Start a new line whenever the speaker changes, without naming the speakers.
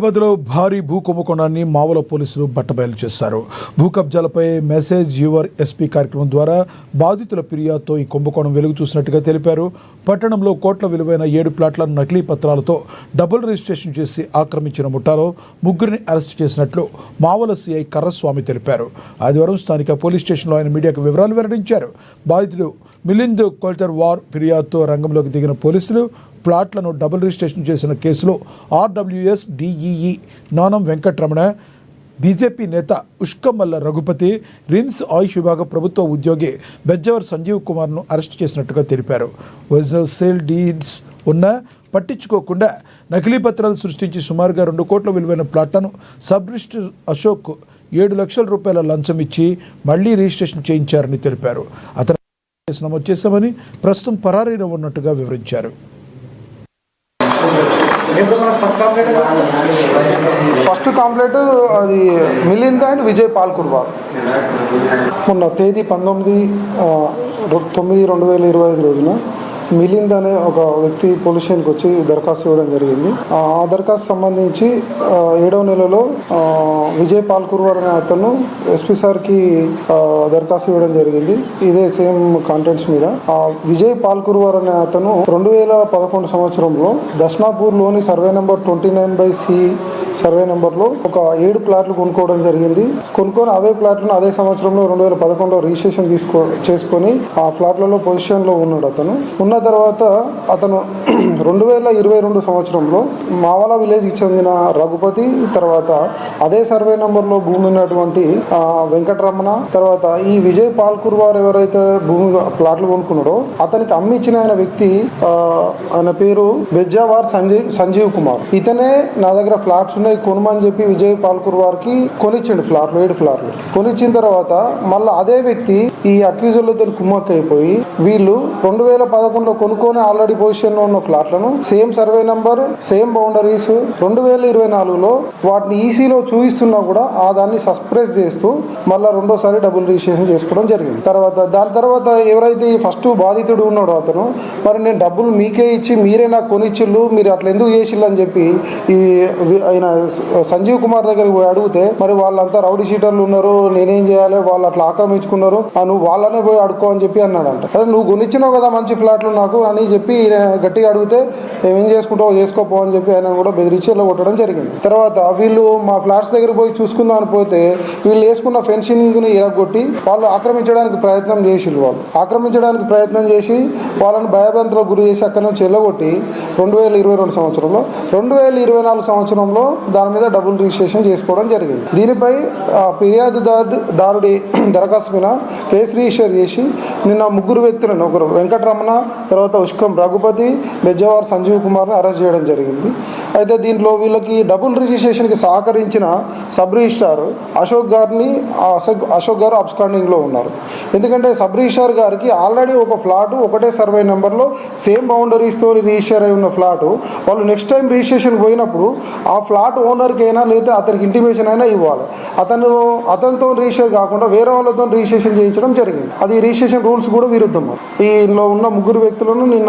హైదరాబాద్లో భారీ భూ కుంభకోణాన్ని మావోల పోలీసులు బట్టబయలు చేశారు. భూ కబ్జాలపై మెసేజ్ యువర్ ఎస్పీ కార్యక్రమం ద్వారా బాధితుల ఫిర్యాదుతో ఈ కుంభకోణం వెలుగు చూసినట్టుగా తెలిపారు. పట్టణంలో కోట్ల విలువైన 7 ప్లాట్లను నకిలీ పత్రాలతో డబుల్ రిజిస్ట్రేషన్ చేసి ఆక్రమించిన ముఠాలో ముగ్గురిని అరెస్టు చేసినట్లు మావోల సిఐ కర్రస్వామి తెలిపారు. ఆదివారం స్థానిక పోలీస్ స్టేషన్లో ఆయన మీడియాకు వివరాలు వెల్లడించారు. బాధితుడు మిలింద్ కోల్టర్ వార్ ఫిర్యాదుతో రంగంలోకి దిగిన పోలీసులు ప్లాట్లను డబుల్ రిజిస్ట్రేషన్ చేసిన కేసులో ఆర్డబ్ల్యూఎస్ డిఈఈ నానం వెంకటరమణ, బీజేపీ నేత ఉష్కమల్ల రఘుపతి, రిమ్స్ ఆయుష్ విభాగ ప్రభుత్వ ఉద్యోగి బెజ్జవర్ సంజీవ్ కుమార్ను అరెస్ట్ చేసినట్టుగా తెలిపారు. ఒరిజినల్ సేల్ డీడ్స్ ఉన్నా పట్టించుకోకుండా నకిలీ పత్రాలు సృష్టించి సుమారుగా 2 కోట్ల విలువైన ప్లాట్లను సబ్ రిజిస్టర్ అశోక్ 7 లక్షల రూపాయల లంచం ఇచ్చి మళ్లీ రిజిస్ట్రేషన్ చేయించారని తెలిపారు. అతను కేసు నమోదు చేశామని, ప్రస్తుతం పరారీలో ఉన్నట్టుగా వివరించారు.
ఫస్ట్ కంప్లైంట్ అది మిలింద్ అండ్ విజయ్ పాల్కుర్వార్. మొన్న తేదీ 19/9/2025 రోజున మిలింద్ అనే ఒక వ్యక్తి పోలీస్ స్టేషన్కి వచ్చి దరఖాస్తు ఇవ్వడం జరిగింది. ఆ దరఖాస్తు సంబంధించి 7వ నెలలో విజయ్ పాల్కుర్వార్ అనే అతను ఎస్పీ సార్కి దరఖాస్తు ఇవ్వడం జరిగింది. ఇదే సేమ్ కాంటెంట్స్ మీద. విజయ్ పాల్కుర్వార్ అనే అతను 2011 సంవత్సరంలో దర్శనాపూర్లోని సర్వే నెంబర్ 29/C సర్వే నెంబర్లో ఒక 7 ప్లాట్లు కొనుక్కోవడం జరిగింది. కొనుక్కొని అవే ప్లాట్లను అదే సంవత్సరంలో 2011లో రిజిస్ట్రేషన్ చేసుకొని ఆ ఫ్లాట్లలో పొజిషన్లో ఉన్నాడు. అతను ఉన్న తర్వాత అతను 2022 సంవత్సరంలో మావల విలేజ్కి చెందిన రఘుపతి, తర్వాత అదే సర్వే నెంబర్లో భూమి ఉన్నటువంటి వెంకటరమణ, తర్వాత ఈ విజయ్ పాల్కుర్వార్ ఎవరైతే భూమి ప్లాట్లు కొనుక్కున్నాడో అతనికి అమ్మిచ్చిన ఆయన వ్యక్తి ఆయన పేరు బెజ్జావార్ సంజీవ్ కుమార్. ఇతనే నా దగ్గర ఫ్లాట్స్ ఉన్నాయి కొనమని చెప్పి విజయ్ పాల్కుర్వార్కి కొనిచ్చిండు 7 ఫ్లాట్లు. కొనిచ్చిన తర్వాత మళ్ళీ అదే వ్యక్తి ఈ అక్యూజర్లతో కుమ్మక్క అయిపోయి వీళ్ళు 2011లో కొనుక్కొని ఆల్రెడీ పొజిషన్లో ఉన్న ఫ్లాట్లను same survey number, same boundaries 2024లో వాటిని ఈసీలో చూపిస్తున్నా కూడా దాన్ని సస్ప్రెస్ చేస్తూ మళ్ళీ రెండోసారి డబుల్ రిజిస్ట్రేషన్ చేసుకోవడం జరిగింది. దాని తర్వాత ఎవరైతే ఫస్ట్ బాధితుడు ఉన్నాడో అతను, మరి నేను డబ్బులు మీకే ఇచ్చి మీరే నాకు కొనిచ్చిళ్ళు, మీరు అట్లా ఎందుకు చేసిళ్ళు అని చెప్పి ఈ ఆయన సంజీవ్ కుమార్ దగ్గరికి పోయి అడిగితే, మరి వాళ్ళంతా రౌడీ షీటర్లు ఉన్నారు, నేనేం చేయాలి, వాళ్ళు అట్లా ఆక్రమించుకున్నారు, నువ్వు వాళ్ళనే పోయి అడుక్కో అని చెప్పి అన్నాడంట. అదే నువ్వు కొనిచ్చినావు కదా మంచి ఫ్లాట్లు నాకు అని చెప్పి గట్టిగా అడిగితే ఏం చేసుకుంటావు చేసుకోపో అని చెప్పి ఆయన కూడా బెదిరించి కొట్టడం జరిగింది. తర్వాత వీళ్ళు మా ఫ్లాట్స్ దగ్గర పోయి చూసుకుందాం అని పోతే వీళ్ళు వేసుకున్న ఫెన్సింగ్ని ఇరగొట్టి వాళ్ళు ఆక్రమించడానికి ప్రయత్నం చేసి వాళ్ళని భయభ్రాంతులకు గురి చేసి అక్కడి నుంచి వెళ్ళగొట్టి 2022 సంవత్సరంలో 2024 సంవత్సరంలో దాని మీద డబుల్ రిజిస్ట్రేషన్ చేసుకోవడం జరిగింది. దీనిపై ఫిర్యాదుదారుడి దరఖాస్తు మీద కేసు రిజిస్టర్ చేసి నిన్న 3 వ్యక్తులను, ఒకరు వెంకటరమణ, తర్వాత ఉష్కం రఘుపతి, బెజ్జవార్ సంజీవ్ కుమార్ని అరెస్ట్ చేయడం జరిగింది. అయితే దీంట్లో వీళ్ళకి డబుల్ రిజిస్ట్రేషన్కి సహకరించిన సబ్ రిజిస్ట్రార్ అశోక్ గారు అబ్స్కాండింగ్లో ఉన్నారు. ఎందుకంటే సబ్ రిజిస్ట్రార్ గారికి ఆల్రెడీ ఒక ఫ్లాటు ఒకటే సర్వే నెంబర్లో సేమ్ బౌండరీస్తో రిజిస్టర్ అయి ఉన్న ఫ్లాటు వాళ్ళు నెక్స్ట్ టైం రిజిస్ట్రేషన్కి పోయినప్పుడు ఆ ఫ్లాట్ ఓనర్కి అయినా లేదా అతనికి ఇంటిమేషన్ అయినా ఇవ్వాలి. అతనితో రిజిస్టర్ కాకుండా వేరే వాళ్ళతో రిజిస్ట్రేషన్ చేయించడం జరిగింది. అది రిజిస్ట్రేషన్ రూల్స్ కూడా విరుద్ధం. ఈలో ఉన్న 3 వ్యక్తులను నిన్న